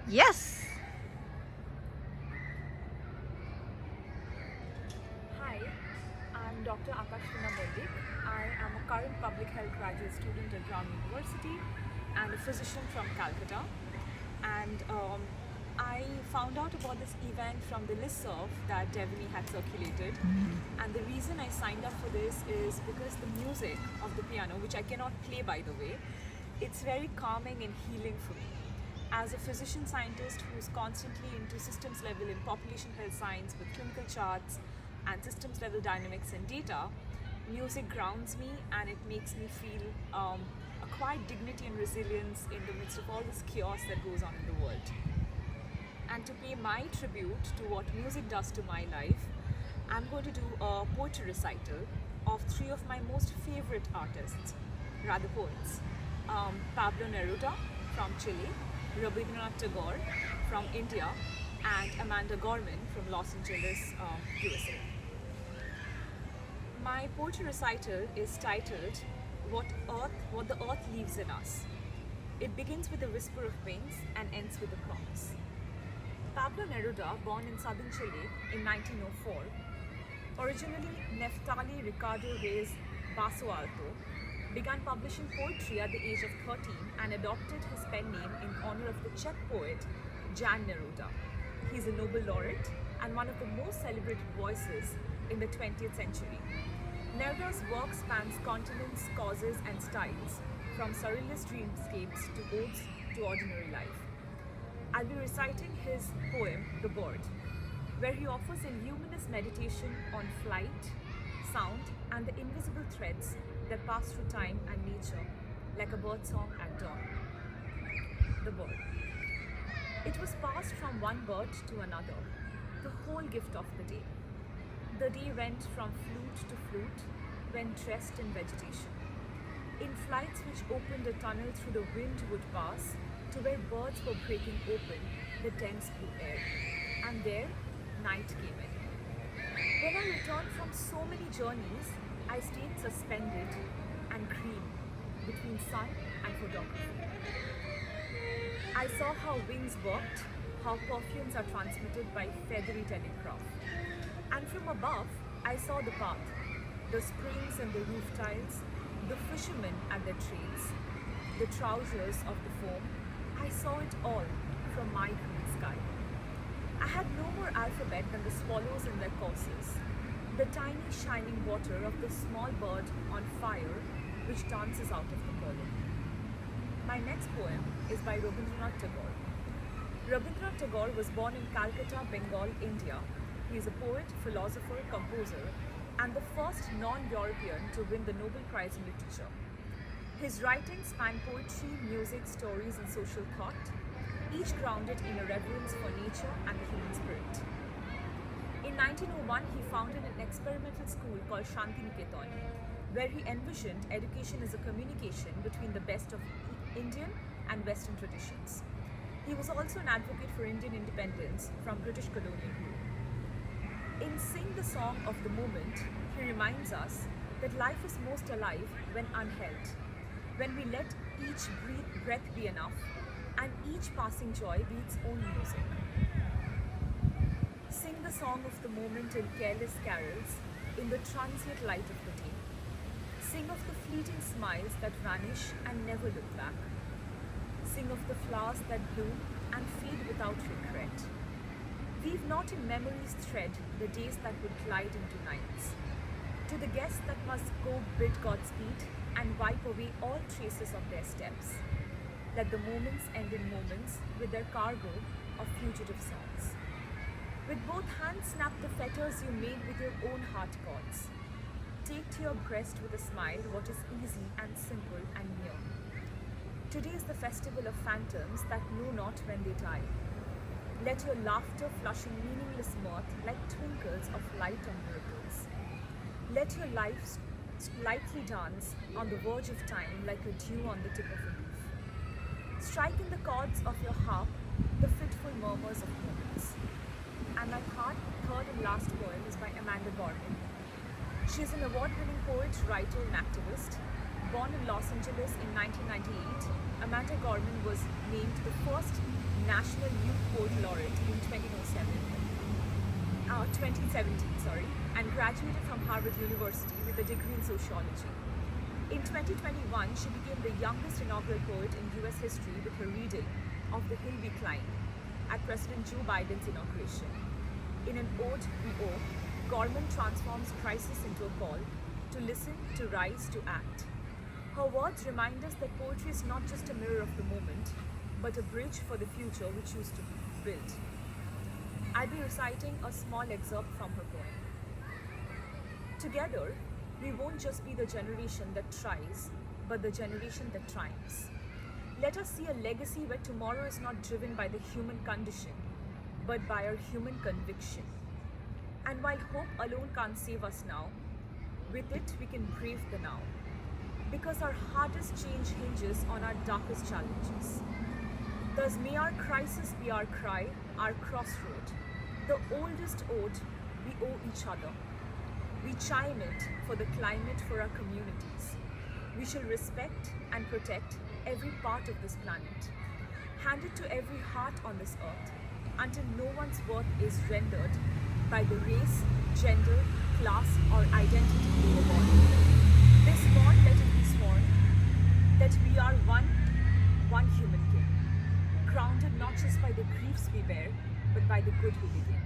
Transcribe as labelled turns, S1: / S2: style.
S1: Yes.
S2: Hi, I'm Dr. Akashleena Mallick. I am a current public health graduate student at Brown University and a physician from Calcutta. And I found out about this event from the listserv that Devini had circulated. And the reason I signed up for this is because the music of the piano, which I cannot play by the way, it's very calming and healing for me. As a physician scientist who's constantly into systems level in population health science with clinical charts and systems level dynamics and data, music grounds me and it makes me feel a quiet dignity and resilience in the midst of all this chaos that goes on in the world. And to pay my tribute to what music does to my life, I'm going to do a poetry recital of three of my most favorite artists, rather poets. Pablo Neruda from Chile, Rabindranath Tagore from India, and Amanda Gorman from Los Angeles, USA. My poetry recital is titled What the Earth Leaves in Us. It begins with a whisper of wings and ends with a promise. Pablo Neruda, born in southern Chile in 1904, originally Neftali Ricardo Reyes Basso Alto, began publishing poetry at the age of 13 and adopted his pen name in honor of the Czech poet Jan Neruda. He is a Nobel laureate and one of the most celebrated voices in the 20th century. Neruda's work spans continents, causes, and styles, from surrealist dreamscapes to odes to ordinary life. I'll be reciting his poem, The Bird, where he offers a luminous meditation on flight, sound, and the invisible threads that pass through time and nature, like a bird song at dawn. The Bird. It was passed from one bird to another, the whole gift of the day. The day went from flute to flute when dressed in vegetation. In flights which opened a tunnel through the wind would pass to where birds were breaking open the dense blue air. And there, night came in. When I returned from so many journeys, I stayed suspended and green between sun and photography. I saw how wings worked, how perfumes are transmitted by feathery telegraph. And from above, I saw the path, the springs and the roof tiles, the fishermen at their trades, the trousers of the foam. I saw it all from my green sky. I had no more alphabet than the swallows in their courses, the tiny shining water of the small bird on fire which dances out of the pollen. My next poem is by Rabindranath Tagore. Rabindranath Tagore was born in Calcutta, Bengal, India. He is a poet, philosopher, composer, and the first non-European to win the Nobel Prize in Literature. His writings span poetry, music, stories, and social thought, each grounded in a reverence for nature and the human spirit. In 1901, he founded an experimental school called Shanti Niketan, where he envisioned education as a communication between the best of Indian and Western traditions. He was also an advocate for Indian independence from British colonial rule. In Sing the Song of the Moment, he reminds us that life is most alive when unheld, when we let each breath be enough and each passing joy be its own music. Sing the song of the moment in careless carols, in the transient light of the day. Sing of the fleeting smiles that vanish and never look back. Sing of the flowers that bloom and fade without regret. Weave not in memory's thread the days that would glide into nights. To the guests that must go bid Godspeed and wipe away all traces of their steps. Let the moments end in moments with their cargo of fugitive songs. With both hands snap the fetters you made with your own heart cords. Take to your breast with a smile what is easy and simple and near. Today is the festival of phantoms that know not when they die. Let your laughter flush in meaningless mirth like twinkles of light on miracles. Let your life lightly dance on the verge of time like a dew on the tip of a leaf. Strike in the chords of your harp the fitful murmurs of moments. And my third and last poem is by Amanda Gorman. She is an award-winning poet, writer, and activist. Born in Los Angeles in 1998, Amanda Gorman was named the first National Youth Poet Laureate in 2017, and graduated from Harvard University with a degree in sociology. In 2021, she became the youngest inaugural poet in US history with her reading of The Hill We Climb at President Joe Biden's inauguration. In an ode we owe, Gorman transforms crisis into a call to listen, to rise, to act. Her words remind us that poetry is not just a mirror of the moment, but a bridge for the future we choose to build. I'll be reciting a small excerpt from her poem. Together, we won't just be the generation that tries, but the generation that triumphs. Let us see a legacy where tomorrow is not driven by the human condition, but by our human conviction. And while hope alone can't save us now, with it we can brave the now. Because our hardest change hinges on our darkest challenges. Thus may our crisis be our cry, our crossroad, the oldest ode we owe each other. We chime it for the climate, for our communities. We shall respect and protect every part of this planet. Hand it to every heart on this earth until no one's worth is rendered by the race, gender, class, or identity they were born. This bond, let it be sworn that we are one human kin, grounded not just by the griefs we bear, but by the good we begin.